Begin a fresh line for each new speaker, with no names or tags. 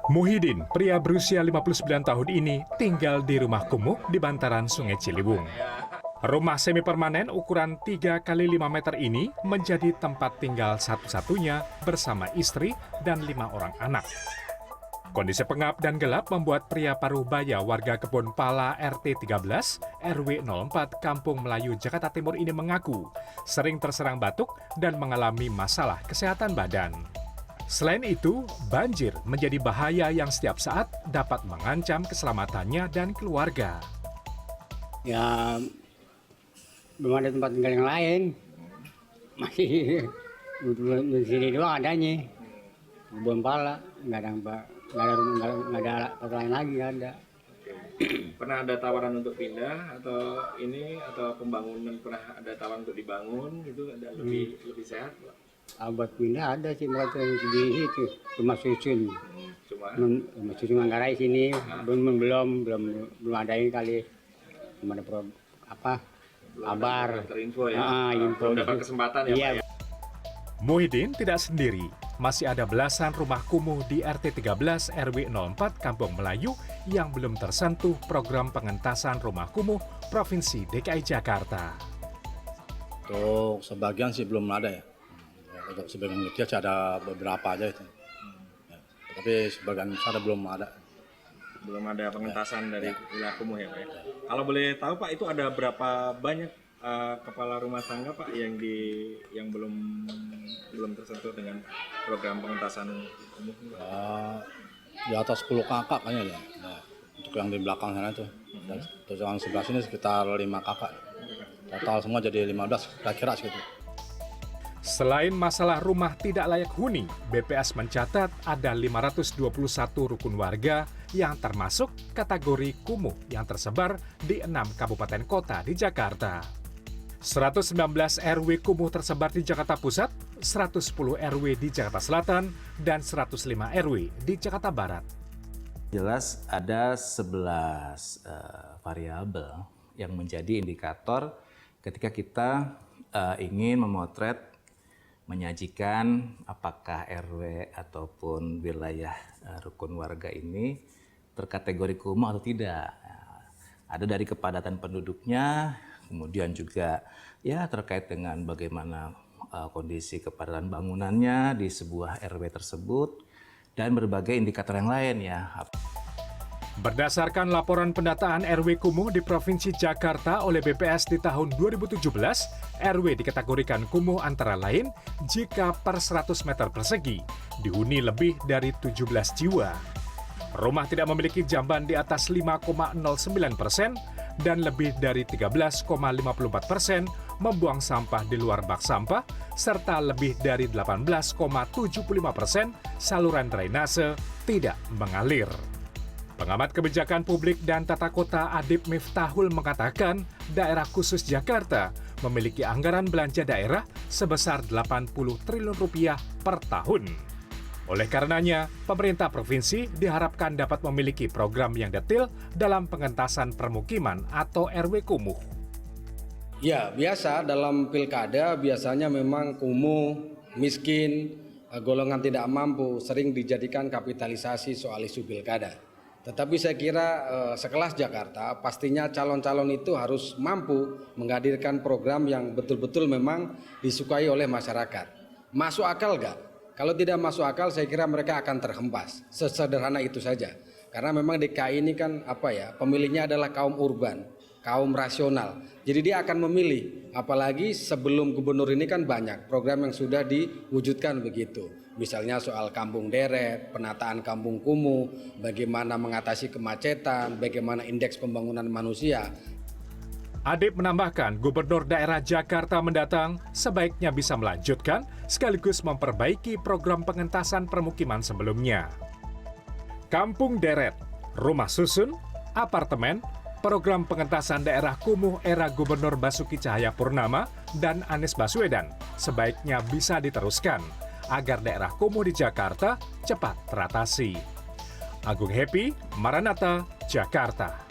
Muhyiddin, pria berusia 59 tahun ini, tinggal di rumah kumuh di bantaran Sungai Ciliwung. Rumah semi permanen ukuran 3 kali 5 meter ini menjadi tempat tinggal satu-satunya bersama istri dan 5 orang anak. Kondisi pengap dan gelap membuat pria paruh baya warga Kebun Pala RT 13 RW 04 Kampung Melayu Jakarta Timur ini mengaku sering terserang batuk dan mengalami masalah kesehatan badan. Selain itu, banjir menjadi bahaya yang setiap saat dapat mengancam keselamatannya dan keluarga.
Ya, belum ada tempat tinggal yang lain. Masih di sini doang adanya. Kebun Pala, nggak ada tempat lain lagi, nggak ada.
Pernah ada tawaran untuk pindah atau pembangunan, pernah ada tawaran untuk dibangun gitu, ada lebih sehat, Pak?
Buat pindah ada sih, buat di situ rumah susun. Rumah susun Manggarai sini belum ada ini kali. Belum ada kabar.
Terinfo ya. Belum dapat kesempatan ya,
iya.
Pak ya.
Muhyiddin tidak sendiri. Masih ada belasan rumah kumuh di RT 13 RW 04 Kampung Melayu yang belum tersentuh program pengentasan rumah kumuh Provinsi DKI Jakarta.
Untuk sebagian sih belum ada ya. Untuk sebagian kecil ada beberapa aja itu. Ya, tapi sebagian besar belum ada.
Belum ada pengentasan dari wilayah kumuh ya, Pak ya. Kalau boleh tahu, Pak, itu ada berapa banyak kepala rumah tangga, Pak, yang belum tersentuh dengan program pengentasan kumuh?
Di atas 10 kakak kayaknya ya. Nah, untuk yang di belakang sana tuh. Terus yang sebelah sini sekitar 5 kakak. Total semua jadi 15 kira-kira segitu.
Selain masalah rumah tidak layak huni, BPS mencatat ada 521 rukun warga yang termasuk kategori kumuh yang tersebar di 6 kabupaten kota di Jakarta. 119 RW kumuh tersebar di Jakarta Pusat, 110 RW di Jakarta Selatan, dan 105 RW di Jakarta Barat.
Jelas ada 11 variabel yang menjadi indikator ketika kita ingin memotret, menyajikan apakah RW ataupun wilayah rukun warga ini terkategori kumuh atau tidak. Ada dari kepadatan penduduknya, kemudian juga ya terkait dengan bagaimana kondisi kepadatan bangunannya di sebuah RW tersebut dan berbagai indikator yang lain ya.
Berdasarkan laporan pendataan RW kumuh di Provinsi Jakarta oleh BPS di tahun 2017, RW dikategorikan kumuh antara lain jika per 100 meter persegi dihuni lebih dari 17 jiwa. Rumah tidak memiliki jamban di atas 5,09% dan lebih dari 13,54% membuang sampah di luar bak sampah, serta lebih dari 18,75% saluran drainase tidak mengalir. Pengamat kebijakan publik dan tata kota Adib Miftahul mengatakan daerah khusus Jakarta memiliki anggaran belanja daerah sebesar 80 triliun rupiah per tahun. Oleh karenanya, pemerintah provinsi diharapkan dapat memiliki program yang detail dalam pengentasan permukiman atau RW kumuh.
Ya, biasa dalam pilkada biasanya memang kumuh, miskin, golongan tidak mampu sering dijadikan kapitalisasi soal isu pilkada. Tetapi saya kira sekelas Jakarta pastinya calon-calon itu harus mampu menghadirkan program yang betul-betul memang disukai oleh masyarakat. Masuk akal nggak? Kalau tidak masuk akal saya kira mereka akan terhempas. Sesederhana itu saja. Karena memang DKI ini kan pemilihnya adalah kaum urban, kaum rasional. Jadi dia akan memilih, apalagi sebelum gubernur ini kan banyak program yang sudah diwujudkan begitu. Misalnya soal kampung deret, penataan kampung kumuh, bagaimana mengatasi kemacetan, bagaimana indeks pembangunan manusia.
Adib menambahkan, Gubernur Daerah Jakarta mendatang sebaiknya bisa melanjutkan sekaligus memperbaiki program pengentasan permukiman sebelumnya. Kampung deret, rumah susun, apartemen, program pengentasan daerah kumuh era Gubernur Basuki Cahayapurnama dan Anies Baswedan sebaiknya bisa diteruskan agar daerah kumuh di Jakarta cepat teratasi. Agung Happy, Maranatha, Jakarta.